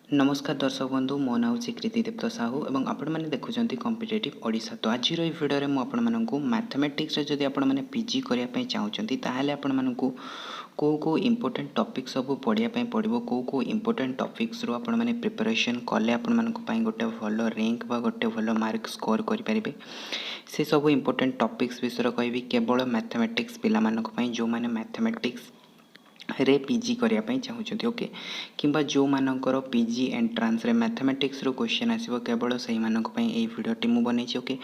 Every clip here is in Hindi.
नमस्कार दर्शक बंधु मो ना हूँ कृतिदीप्त साहू और आपण मैंने देखुं कॉम्पिटिटिव ओडिशा। तो आज भिडियो में आपको मैथमेटिक्स जदि आपण मैंने पीजी करने चाहते ताहले आपण मानकू कौ इंपोर्टेंट टॉपिक सब पढ़ाई पड़ो कौ इंपोर्टेंट टॉपिक्स रू आपण मैंने प्रिपरेशन कले आपण मानी गोटे भल रैंक बा गोटे भल मार्क स्कोर करेंगे से सब इंपोर्टेंट टॉपिक्स विषय कहबी केवल मैथमेटिक्स पिला जो मैंने मैथमेटिक्स रे पीजी करने चाहते ओके किंबा जो मानकर पीजी एंट्रांस रे मैथमेटिक्स रो क्वेश्चन आसीबो केवल सही मानक पई ए वीडियोटी मु बनैछि ओके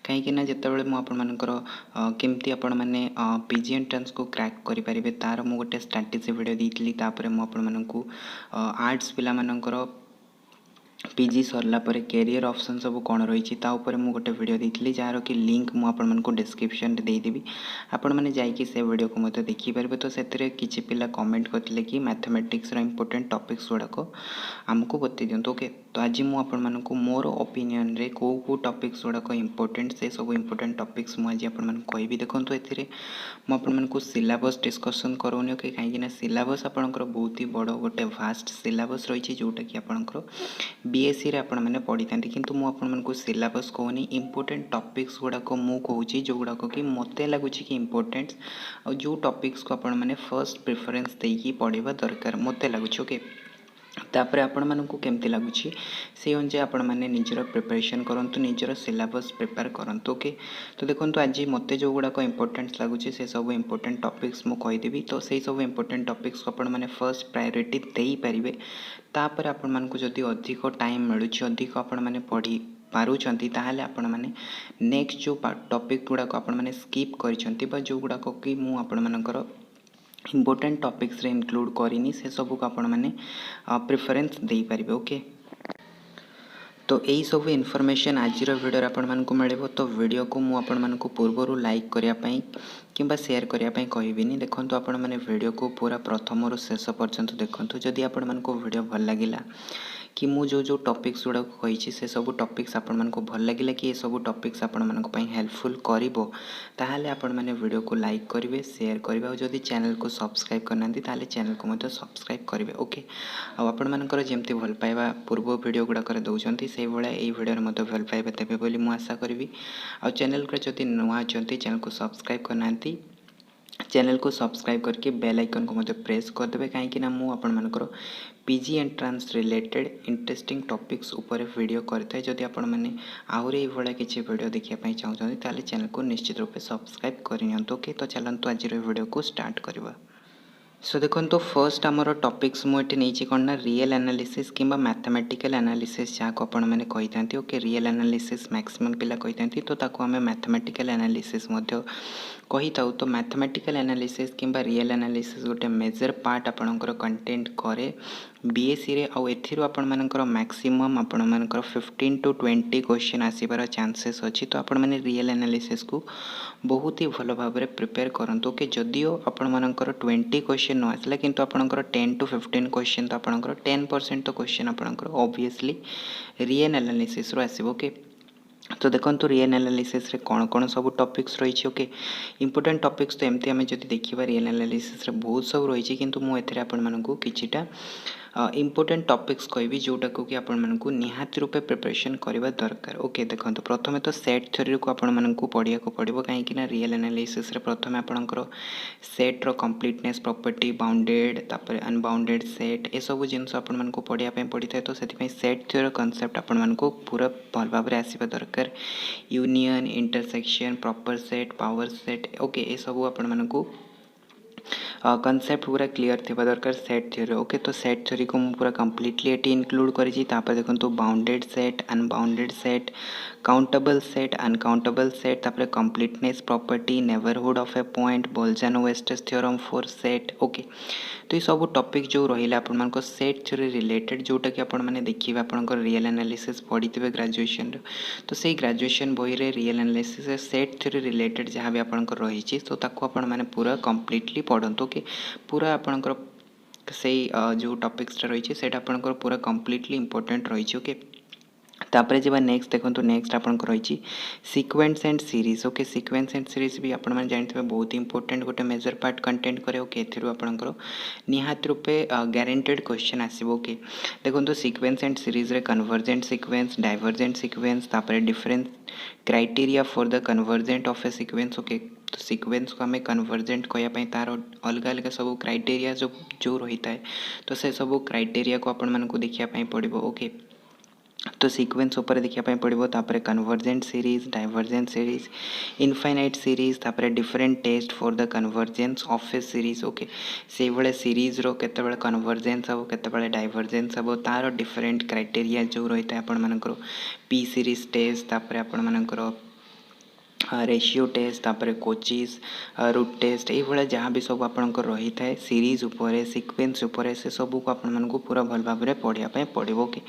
कहीं ना जितेबाला मु आपण मानकर केमती आपण माने पीजी एंट्रांस को क्रैक करि परिबे तार मु गोटे स्ट्रैटेजी वीडियो देइतली तापर मु आपण मानकू आर्ट्स पिला मानकर पीजी सरला परे कैरियर ऑप्शन सब कौन रही ताऊपर मु गोटे वीडियो देती जार कि लिंक मुझे डिस्क्रिप्शन रे देदेवी आपण मैंने जाकि से वीडियो को मत देखिपारे। तो से किसी पिला कमेंट करते कि मैथमेटिक्स इंपोर्टेंट टॉपिक्स गुड़ाक आमको बतई दिंतु ओके। तो आज मुझे मोर ओपिनियन रे कौ टॉपिक्स गुड़ाक इंपोर्टेंट से सब इंपोर्टेंट टॉपिक्स मुझे कहि देखो मुझे सिलेबस डिस्कसन करोनी ओके कहीं सिलेबस आपंकर बहुत ही बड़ गोटे भास्ट सिलेबस रही जोटा कि आपंकर बीएससी रे आपण मैंने पढ़ी था किंतु मुझे सिलेबस कहूनी इंपोर्टेंट टॉपिक्स गुड़ाक मुझे जो गुड़ाक कि मत लगुच कि इंपोर्टेंट और जो टॉपिक्स को आपण मैंने फर्स्ट प्रिफरेंस देकी पढ़ा दरकार मत लगुच ओके। तापर आपण मानकू केमती लगुच से अनुसार आपण मैंने निजर प्रिपरेशन करंतु निजर सिलेबस प्रिपेयर करंतु ओके। तो देखो आज मत जो गुड़ाक इंपोर्टेंट लगुच से सब इंपोर्टेंट टॉपिक्स मु कहीदेवी। तो से सब इंपोर्टेंट टॉपिक्स को आपण मैंने फर्स्ट प्रायोरिटी दे पारे तापर आपण मानकू जदि अधिक टाइम मिलूँ अधिक आपण मैंने पढ़ी पारुचंती ताहले आपण माने नेक्स्ट जो टॉपिक गुड़ाक आपण मैंने स्किप करिसंती बा जो गुड़ाक कि मु आपण मानकर इंपोर्टेंट टॉपिक्स रे इंक्लूड करिनी से सब को आपण मैंने प्रिफरेंस दे पारिबे ओके। तो यही सब इनफॉरमेशन आज वीडियो आपण मानकू मिलिबो। तो वीडियो को मु आपण मानकू पूर्वरु लाइक करिया पई किंबा शेयर करिया पई कहबिनी देखंतु आपण माने वीडियो को पूरा प्रथम रु शेष पर्यंत देखंतु जदि आपण मानकू वीडियो भल लागिला कि मु जो टॉपिक्स गुड़ा कही से सब टॉपिक्स आपण मानकू भल लगिला कि ये सब टॉपिक्स आपण मानकू पई हेल्पफुल करिवो ताहाले आपण माने वीडियो को लाइक करिवे शेयर करिवे और जदि चैनल को सब्सक्राइब करनांती ताहाले चैनल को मते सब्सक्राइब करिवे ओके। आ आपण मानकर जेमती भल पाइबा पूर्व वीडियो गुड़ा कर दउचंती से भले एई वीडियो रे मते भल पाइबा देबे बोली मु आशा करबी। आ चैनल को जदि नुआ अछंती चैनल को सब्सक्राइब करनांती चैनल को सब्सक्राइब करके बेल आइकन को मते प्रेस कर देबे कहीं ना मु आपण मानकर PG entrance related interesting topics ऊपर वीडियो करते जदि आपण माने आहुरी भाया किसी वीडियो देखिया पई चाहउछन ताले चैनल को निश्चित रूप से सब्सक्राइब करियंतो ओके। तो चलंतु आज वीडियो को स्टार्ट करबा। सो देखो तो फर्स्ट आमर टॉपिक्स मुझे नहीं कौन ना रियल एनालिसिस किंबा मैथमेटिकल एनालिसिस जहाँ को आपण मैंने कही था ओके। रियल एनालिसिस मैक्सिमम पिला कही था तो ताको आमे मैथमेटिकल एनालिसिस मध्य कही था। तो मैथमेटिकल एनालिसिस किंबा रियल एनालिसिस गोटे मेजर पार्ट आपणकर कंटेंट करे बीएससी रे आउ एथिरो आपण मानकर मैक्सिमम आपण मानकर 15 to 20 क्वेश्चन आसीबार चांसेस अछि। तो आपण माने रियल एनालिसिस को बहुत ही भल भाव में प्रिपेयर करंतु कि जदियो आपण मानकर 20 क्वेश्चन न आसला किंतु आपणकर 10 to 15 क्वेश्चन तो आपणकर 10% तो क्वेश्चन आपणकर ऑब्वियसली रियल एनालिसिस रो आसीबो ओके। तो देखो तो रियल एनालिसिस रे कौन कौन सब टॉपिक्स रही ओके। इंपोर्टेंट टॉपिक्स तो एमती आम जब देखा रियल एनालिसिस रे बहुत सब रही किंतु मुझे आपण किछिटा इंपोर्टेंट टॉपिक्स कहबी जोटा को कि आपण मानकू निहाती रूपे प्रिपरेशन करबा दरकार ओके। देखो तो प्रथम तो सेट थ्योरी को आपण मानकू पढ़िया को पड़ो कहीं रियल एनालिसिस रे प्रथम आपणकर सेट रो कंप्लीटनेस प्रॉपर्टी बाउंडेड तापर अनबाउंडेड सेट ए सब जिनस आपण मानकू पढ़िया पड़ी था। तो से सेट थ्योरी कंसेप्ट आपण मानकू पूरा भल भाव में आसवा दरकार union intersection proper set power set okay ए सब आपण मानकू कंसेप्ट पूरा क्लियर थी दरकार सेट थ्योरी ओके। तो सेट थ्योरी को मुझे पूरा कम्प्लीटली ये इनक्लूड करी देखो तो bounded set unbounded set countable set uncountable set तापर completeness property neighbourhood of a point Bolzano Weierstrass theorem for set okay. तो ये सब टॉपिक जो रहा आप सेट थ्योरी रिलेटेड जोटा कि आपण मैंने देखिए आपंकर रियल एनालिसिस पढ़ी थे ग्रेजुएशन तो से ग्रेजुएशन बही रे real analysis set theory related जहाँ भी आपंकर रही तो ताको आपण मैंने पूरा कम्प्लीटली पढ़ंतु कि पूरा आपंकर से जो टॉपिक्स रही है आपंकर पूरा कम्प्लीटली इंपोर्टेंट रही ओके। तापर जब नेक्स्ट देखो नेक्स्ट आपको रही sequence and series okay sequence and series भी आप जानते बहुत इंपोर्टेंट गोटे मेजर पार्ट कंटेंट करे ओके आपंकर निहात रूपे ग्यारंटेड क्वेश्चन आसो ओके देखो सिक्वेन्स एंड सीरीज रे कन्वर्जेंट सिक्वेन्स डाइवर्जेंट सिक्वेन्स तापर different criteria for the convergent of A sequence okay तो सिक्वेन्स को आम कन्वर्जेंट कहवाई तार अलग अलग सब क्राइटेरिया जो रही है तो से सब क्राइटेरिया को आपण मानक देखापी पड़ो ओके तो सिक्वेन्स उपर देखापी पड़ो तापर convergent series divergent series infinite series तापर different test for the convergence of a series okay से भाई सीरीज रो केते कन्वर्जेंस हम केते डाइवर्जेंस हम तार डिफरेंट क्राइटेरिया जो रही है आपण मानकर पी सीरीज टेस्ट तापर आपण मानकर रेशियो टेस्ट तापर कोचिज रूट टेस्ट ये जहाँ भी सब आपंकर रही है सीरीज उपरे सिक्वेन्स उपरे से सब को आपण पूरा भल भाव में पढ़ाई पड़ो ओके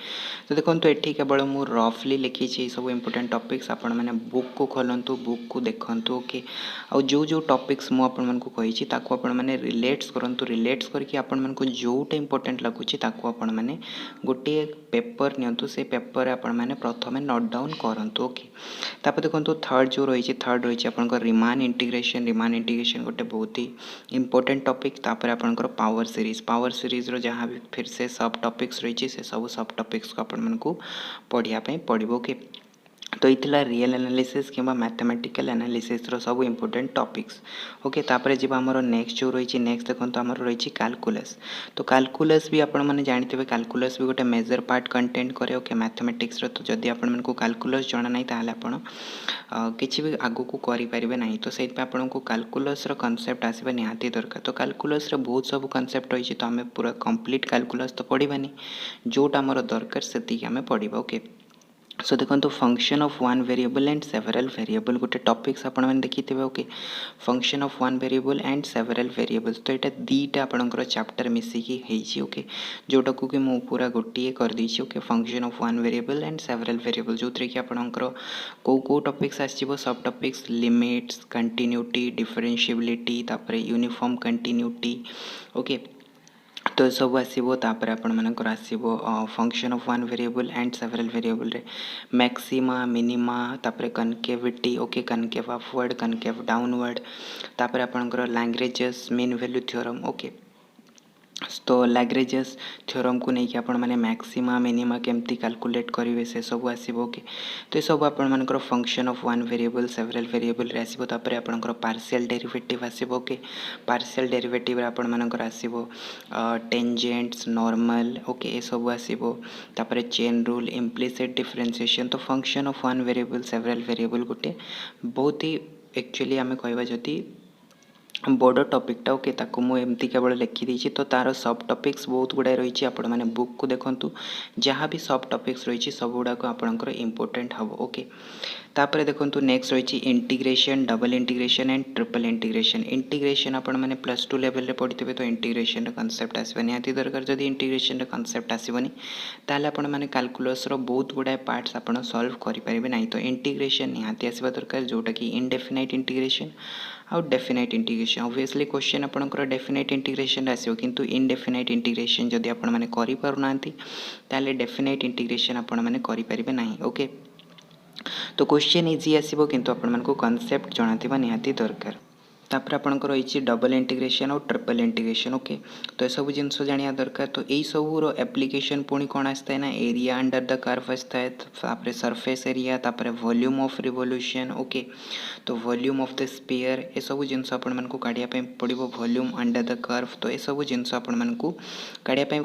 तो देखो ये केवल मुझ रफली लिखी सब इंपोर्टेंट टॉपिक्स आपण मैंने बुक को खोलतु बुक को देखु ओके आउ जो टॉपिक्स मुझे कही मैंने रिलेट्स करूँ रिलेट्स करके आपण मानक जोटा इंपोर्टेंट लगुच आपण मैंने गोटे पेपर नियंतु से पेपर आपण मैंने प्रथम नोट डाउन करूँ ओके तापर देखो थर्ड जो रही थर्ड रही आपंकर रिमान इंटीग्रेशन गोटे बहुत ही इंपोर्टेंट टॉपिक तापर आपंकर पावर सीरीज रो जहाँ भी फिर से सब टॉपिक्स रही से सब सब टॉपिक्स को आपण मानक पढ़ाई पड़ो ओके तो ये रियल एनालिसिस कि मैथमेटिकल एनालिसिस रो सब इंपोर्टेंट टॉपिक्स ओके तापर जब आमर नेक्स्ट जो रही नेक्स्ट देखो आमर रही कैलकुलस तो कैलकुलस भी आपण मैंने जानते कैलकुलस भी गोटे मेजर पार्ट कंटेंट करे ओके मैथमेटिक्स रो तो जदि आपण को कैलकुलस जना ना ताले आपण किसी भी आगू को करें ना तो से आपको कैलकुलस रो कॉन्सेप्ट आसवा निहाती दरकार तो कैलकुलस रे बहुत सब कॉन्सेप्ट रही तो आम पूरा कंप्लीट कैलकुलस तो पढ़ानी जोटा आमर दरकार से आम पढ़ा ओके सो देखो function of one variable and several variable गोटे टॉपिक्स आपण मैंने देखी थे okay function of one variable and several variables तो यहाँ दीटा आपंकर चैप्टर मिसिकी ओके जोटा को कि मु पूरा गोटे कर देछि okay function of one variable and several variable जो थी कि आपंकर को टॉपिक्स आसो सब टॉपिक्स लिमिट्स कंटिन्यूटी डिफरेंशिएबिलिटी तापर यूनिफॉर्म कंटिन्यूटी ओके तो सब आसो तापर आपण मानकर आसो function of one variable and several variable रे मैक्सिमा मिनिमा तापर concavity okay concave upward concave downward तापर आपणकर Lagrange's mean value theorem okay तो लैग्रेंजेस थ्योरम को लेकिन आपण मैंने मैक्सिमा मिनिमा केमती कैलकुलेट करेंगे से सब आसो ओके तो ये सब आपण मानकर function of one variable several variable रे आसो तापर आपणकर पार्शियल डेरिवेटिव आसो ओके पार्शियल डेरिवेटिव रे आपण मानकर आसो टेंजेंट्स नॉर्मल ओके ये सब आसो तापर चेन रूल इम्प्लिसिट डिफरेंशिएशन तो function of one variable several variable गोटे बहुत ही एक्चुअली आम कहवा जदि बड़ टॉपिकटा ओके ताको मु एमती केवल लिखिदी तो तार सब टॉपिक्स बहुत गुड़ाए रही आपण मैंने बुक को देखु जहाँ भी सब टॉपिक्स रही सब गुड़ाक आपंकर इंपोर्टेंट हम ओके तापर देखो नेक्स्ट रही integration double integration and triple integration आपण मैंने +2 लेवल रे पढ़ी तो इंटीग्रेशन कॉन्सेप्ट आसवा निहाती दरकार जदि इंटीग्रेशन कॉन्सेप्ट आसवनी ताले आपण मैंने कैलकुलस रो बहुत गुड़ाए पार्ट्स आपण सॉल्व करें ना तो इंटीग्रेशन निहाती आसवा दरकार जोटा कि इनडेफिनाइट इंटीग्रेशन आउ डेफिनाइट इंटीग्रेशन ऑब्वियसली क्वेश्चन आपंकर डेफिनाइट इंटीग्रेशन आसो किंतु इनडेफिनाइट इंटीग्रेशन जदि आपण मैंने करि पारुना ताले डेफिनाइट इंटीग्रेशन आपण मैंने करें ना ओके तो क्वेश्चन इजी आसो किंतु आपण मानक कॉन्सेप्ट जनाथिबा निहाती दरकार तापर आपंकर रही डबल इंटीग्रेशन और ट्रिपल इंटीग्रेशन ओके तो ये सब जिनस जाना दरकार तो यही सब एप्लिकेशन पुणी कौन आसता है ना एरिया अंडर द कर्व आसता है तापर सरफेस एरिया तापर वॉल्यूम ऑफ रिवोल्यूशन ओके तो वॉल्यूम ऑफ द स्फीयर ये सब जिनस आपण मानक काढ़ापी पड़ो वॉल्यूम अंडर द कर्व तो ये सब जिनस आपण मानक काढ़ापी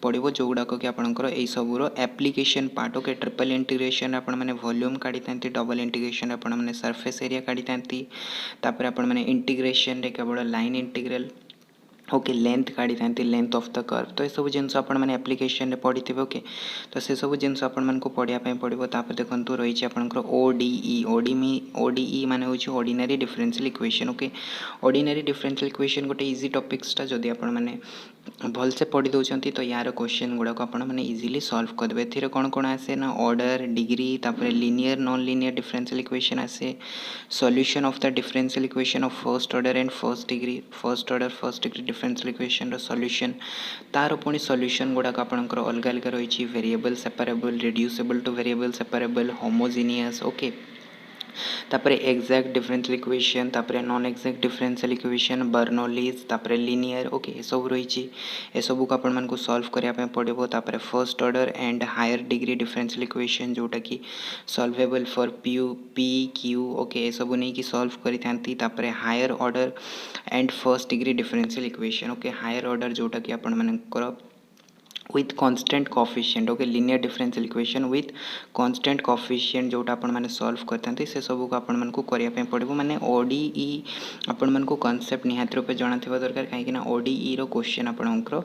पड़ो जो गुड़ाक कि आपंकर यही सबूर application part okay triple integration आपण मैंने वॉल्यूम काढ़ी था डबल इंटीग्रेशन आपण मैंने सरफेस एरिया काढ़ी था आपण मैंने इंटीग्रेशन रे केवल लाइन इंटीग्रल ओके लेंथ काढ़ी था लेंथ ऑफ द कर्व तो ये सब जिनस मैंने एप्लिकेशन पढ़ी थे ओके तो से सब जिनस पढ़ाई पड़ो तापर देखो रही आपंकर ओडीई मान हूँ ordinary differential equation okay ordinary differential equation गोटे इजी टॉपिक्सटा जदि आपण मैंने भलसे पढ़ी दौरान तो यार क्वेश्चन गुड़ाक आप इजिली सॉल्व करदे। ए कौन कौन आसे ना ऑर्डर डिग्री तापर linear non linear differential equation आसे solution of the differential equation of first order and first order first degree differential equation solution तार पुणी सॉल्यूशन गुड़ाक आपंकर अलग अलग रही variable separable reducible to variable separable homogeneous okay तापर एक्जैक्ट डिफरेंशियल इक्वेशन तापर non exact differential equation Bernoulli's तापर लीनियर ओके ये सब रही ए सब को आपण मानक सॉल्व करने पड़ो। तापर first order and higher degree differential equation जोटा कि solvable for P Q okay ये सब नहीं कि सॉल्व करी higher order and first degree differential equation okay higher order जोटा कि आपण मानकर with constant coefficient okay linear differential equation with constant coefficient जोटा आपण माने सॉल्व करते से सब को आपण मानक करने पड़ो माने ओडीई आपण मानक कॉन्सेप्ट निहाती रूपे जाना दरकार कहीं ओडीई रो क्वेश्चन आपणकर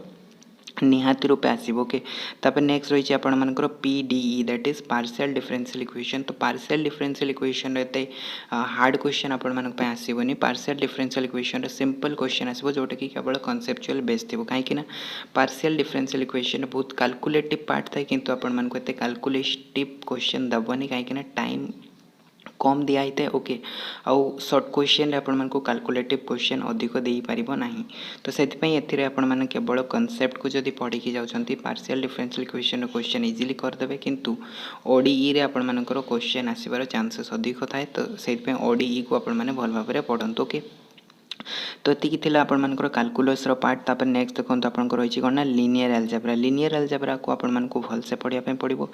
निहाती रूपे आसो ओके। तापर नेक्स्ट रही आपर PDE that is partial differential equation तो पार्शियल डिफरेंशियल इक्वेशन एत हार्ड क्वेश्चन आपण आसोनी partial differential equation simple question आसो जोटा कि केवल कॉन्सेप्चुअल बेस थी कहीं पार्शियल डिफरेंशियल इक्वेशन बहुत कैलकुलेटिव पार्ट थाए किंतु आपण मानक एत कैलकुलेटिव क्वेश्चन दबनी कहीं टाइम कम दिखाई था ओके आउ सर्ट क्वेश्चन आपण मानक कैलकुलेटिव क्वेश्चन अधिक दे पारिबो नाही तो सेतिपई एथिरे आपण माने केवल कॉन्सेप्ट को जदि पढ़ी की जाउछंती partial differential equation question easily करदेबे किंतु ओडीई रे आपण मानकर क्वेश्चन आसीबार चांसेस अधिक थाए तो सेतिपई ओडीई को आपण माने भल भाबरे पढ़ंतु ओके। तो ये थी आपर कैलकुलस पार्ट तापर नेक्स्ट देखो आपंकर रही कौन ना लिनियर एल्जेब्रा को आपण मानक भलसे पढ़ाई पड़ो।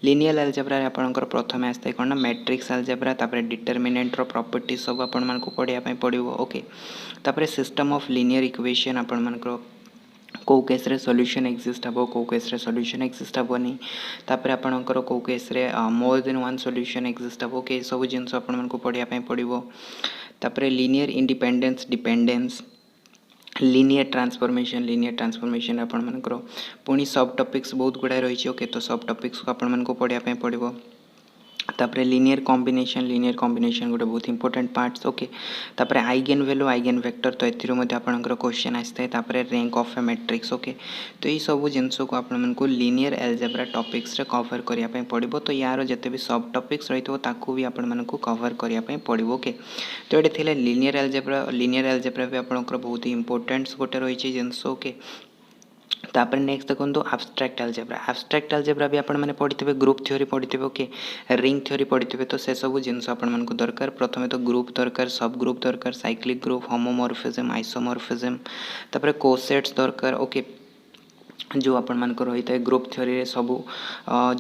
लिनियर एल्जेब्रा आपंकर प्रथम आसता है कौन ना मैट्रिक्स एल्जेब्रा तापर डिटरमिनेंट प्रॉपर्टी सब आपण मानक पढ़ाई पड़ो ओके। तापर सिस्टम ऑफ लिनियर इक्वेशन आपण मानकर कौ केस रे सॉल्यूशन एक्जिस्ट हे कौ केस रे सॉल्यूशन एक्जिस्ट हेनी तापर आपणकर कौ केस रे more than one solution exist हे ओके सब जिनस आपण मानक पढ़ाई पड़ो। तापर linear independence dependence linear transformation आपण मानकर पुणी सब टॉपिक्स बहुत गुड़ा रही ओके तो सब टॉपिक्स को आपण मानक पढ़ाई पड़ो। तापर लिनियर कॉम्बिनेशन गोटे बहुत इंपोर्टेंट पार्ट्स ओके। तापर आइगेन वैल्यू आइगेन वेक्टर तो एथिरो मध्ये आपणकर क्वेश्चन आसता तापर rank of A matrix okay तो ये सब जिनस को आपण मानक लिनियर एल्जेब्रा टॉपिक्स रे कवर करने पड़ो। तो यार जिते भी सब टॉपिक्स रही ताकू भी आपण मानक कवर करने पड़ो ओके। तो ये थिले लिनियर एल्जेब्रा भी आपणकर बहुत इंपोर्टेंट्स गोटे रही जिनस ओके। तापर नेक्स्ट देखो एब्स्ट्रैक्ट एल्जेब्रा भी आपण मैंने पढ़ी ग्रुप थ्योरी पढ़ी ओके रिंग थ्योरी पढ़ी तो से सब जिनस आपण मानक दरकार प्रथमे तो ग्रुप दरकार सब ग्रुप दरकार साइक्लिक ग्रुप होमोमॉर्फिज्म आइसोमॉर्फिज्म तापर कोसेट्स दरकार ओके जो आपण मानक रही है ग्रुप थ्योरी सब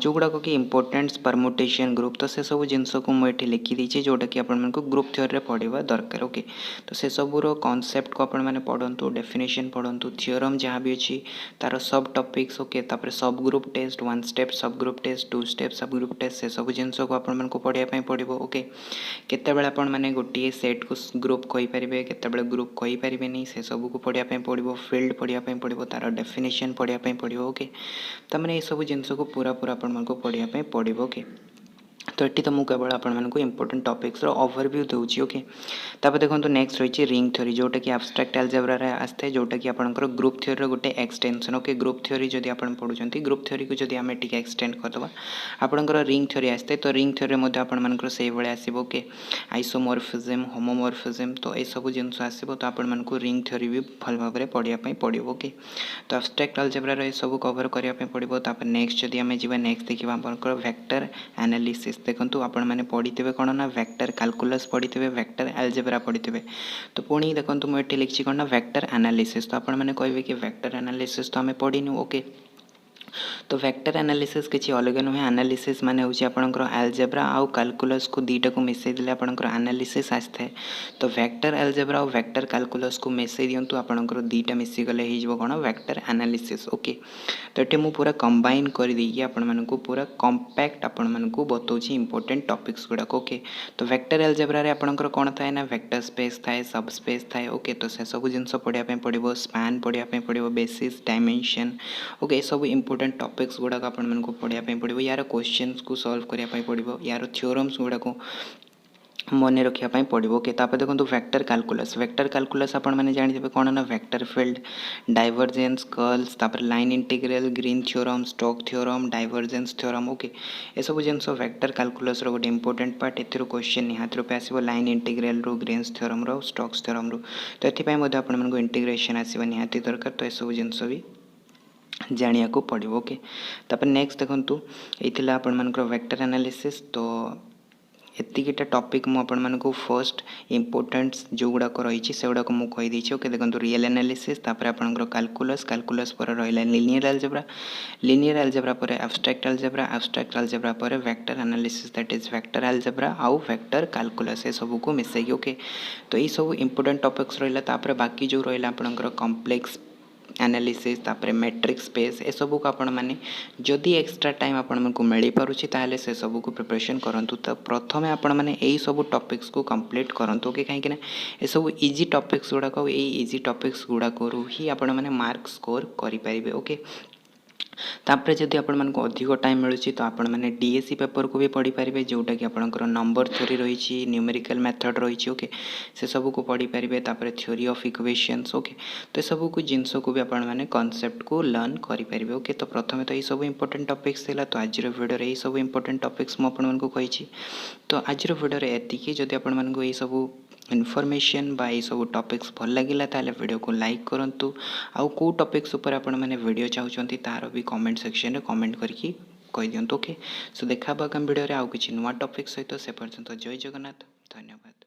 जो गुड़ाक कि इंपोर्टेंट्स परमुटेशन ग्रुप तो से सब जिनस को मुझे लिखी जोटा कि आपण मानक ग्रुप थ्योरी पढ़ा दरकार ओके। तो से सबूर कॉन्सेप्ट को आपण मैंने पढ़ंतु डेफिनेशन पढ़ंतु थ्योरम जहाँ भी अच्छी तार सब टॉपिक्स ओके तापर सब ग्रुप टेस्ट वन स्टेप सब ग्रुप टेस्ट टू स्टेप सब ग्रुप टेस्ट से सब जिनस को आपण मानक पढ़ाई पड़ो ओके। केतेबेले आपण मैंने गोटे सेट को ग्रुप कहि परिबे केतेबेले ग्रुप कहि परिबे नहीं से सब को पढ़ाई पड़ो फील्ड पढ़ाई पड़ो तार डेफिनेशन पढ़ाई पड़ो ओके। तो मैंने ये सब जिनस को पूरा पूरा आपण मानक पढ़ाई पड़ो ओके। तो ये तो मुझे केवल आपको इंपोर्टेंट टॉपिक्स ओवरव्यू दूसरी ओके। तापर देखो नेक्स्ट रही रिंग थ्योरी जोटा कि एब्स्ट्रैक्ट एल्जेब्रा आसता है जोटा कि आपंकर ग्रुप थ्योरी गोटे एक्सटेंशन ओके। ग्रुप थ्योरी जदि आप पढ़ुंट ग्रुप थ्योरी को जदि आम टी एक्सटेंड करदे आपंकर रिंग थ्योरी आसता है तो रिंग थ्योरी आपंकर से भाई आसो ओके आइसोमॉर्फिज्म होमोमॉर्फिज्म तो ये सब जिनस आसो तो आपको रिंग थ्योरी भी भल भाव में पढ़ाई पड़ो ओके। तो एब्स्ट्रैक्ट एल्जेब्रा ये सब कवर करने पड़ो। तापर नेक्स्ट जदि आम जा नेक्स्ट देखा आपंकर वेक्टर एनालिसिस देखो आपण मैंने पढ़ी कौन ना वेक्टर कैलकुलस पढ़ी वेक्टर एल्जेब्रा पढ़ी तो पुणी देखो मुझे लिखी कौन ना वेक्टर एनालिसिस तो आपण मैंने कहे कि वेक्टर एनालिसिस तो आम पढ़ीनु ओके। तो वेक्टर एनालिसिस किसी अलग नुहे एनालिसिस माने होची आपनकर एल्जेब्रा आउ कैलकुलस को दीटा को मिसई देले आपनकर एनालिसिस आस्ते है। तो वेक्टर एल्जेब्रा और वेक्टर कैलकुलस को मिसई दियंतु आपनकर दीटा मिसी गले ही जबो कोन वेक्टर एनालिसिस ओके। तो एटे मु पूरा कंबाइन कर देकी आपण मानकु पूरा कॉम्पैक्ट आपण मानकु बतौची इंपोर्टेंट टॉपिक्स गुडा ओके। तो वेक्टर एल्जेब्रा रे आपनकर कोन थाए ना वेक्टर स्पेस थाए सब स्पेस थाए ओके। तो से सब जिंस पढ़िया पे पड़िबो स्पैन पढ़िया पे पड़िबो बेसिस डायमेंशन ओके सब इंपोर्टेंट टॉपिक्स गुड़ाक आपको पढ़ाई पड़ो यार क्वेश्चंस को सॉल्व करने पड़ो यार थ्योरम्स गुड़ाक मन रखापी पड़ो। ओके तापर देखो वेक्टर कैलकुलस आपण मैंने जानिथे कौन ना वेक्टर फील्ड डाइवर्जेंस कर्ल्स तापर line integral Green theorem Stoke theorem divergence theorem. Okay ये सब जिनस वेक्टर कैलकुलस गोटे इंपोर्टेंट पार्ट ए क्वेश्चन निहाती रूपे आसो लाइन इंटीग्रल रू ग्रीन्स थ्योरम रो स्टोक्स थ्योरम रू। तो ये आपको इंटीग्रेशन आसवा निहाती दरकार। तो यह जिनस भी जानिया को पड़ो। ओके तापर नेक्स्ट देखो ये आपण मानकर वेक्टर एनालिसिस। तो एतिकीटा टॉपिक मु आपण मानक फर्स्ट इंपोर्टेंट्स जो गुड़ाक रही से गुड़ाक मुझे कहीदे। ओके देखो रियल एनालिसिस तापर आपनकर कैलकुलस पर रहा लिनियर अलजेब्रा पर एब्स्ट्रैक्ट अलजेब्रा पर vector analysis that is vector algebra आउ वेक्टर कैलकुलस ये सब को मिसेगी। ओके तो ये सब इंपोर्टेंट टॉपिक्स रहा। बाकी जो रहा आपनकर कॉम्प्लेक्स एनालिसिस तापर मैट्रिक्स स्पेस ए सब को आपण मैंने जदि एक्स्ट्रा टाइम आपण को मिल पारुछि ताले से सब को प्रिपरेशन करंतु। तो प्रथम आपण मैंने यही सब टॉपिक्स को कंप्लीट करंतु। ओके कहीं ये सब इजी टॉपिक्स गुड़ाक इजी टॉपिक्स गुड़ाक ही आपण मैंने मार्क स्कोर करें। ओके तापर जदि आपण मानक अधिक टाइम मिलूँ तो आपण मैंने डीएससी पेपर को भी पढ़ी पारे जोटा कि आपंकर नंबर थ्योरी रही न्यूमेरिकल मेथड रही। ओके से सब को पढ़ी पारे तापर थ्योरी ऑफ इक्वेशंस। ओके तो सब को जिनस को भी आपण मैंने कॉन्सेप्ट को लर्न करें। ओके तो प्रथम तो ये सब इंपोर्टेंट टॉपिक्स थिला। तो आज वीडियो ये सब इंपोर्टेंट टॉपिक्स मुझे कही। तो आज वीडियो एतिकी जदि आपण मानक ये सब इनफॉरमेशन बा ये सब टॉपिक्स भल लगिला ताले वीडियो को लाइक करंतु। आउ को टॉपिक्स ऊपर आपण मैंने वीडियो चाहूँगी तार भी कमेंट सेक्शन में कमेंट करके कही दिंतु। ओके सो देखा आगामी वीडियो आउ किसी नुआ टॉपिक सहित से पर्यंत जय जगन्नाथ धन्यवाद।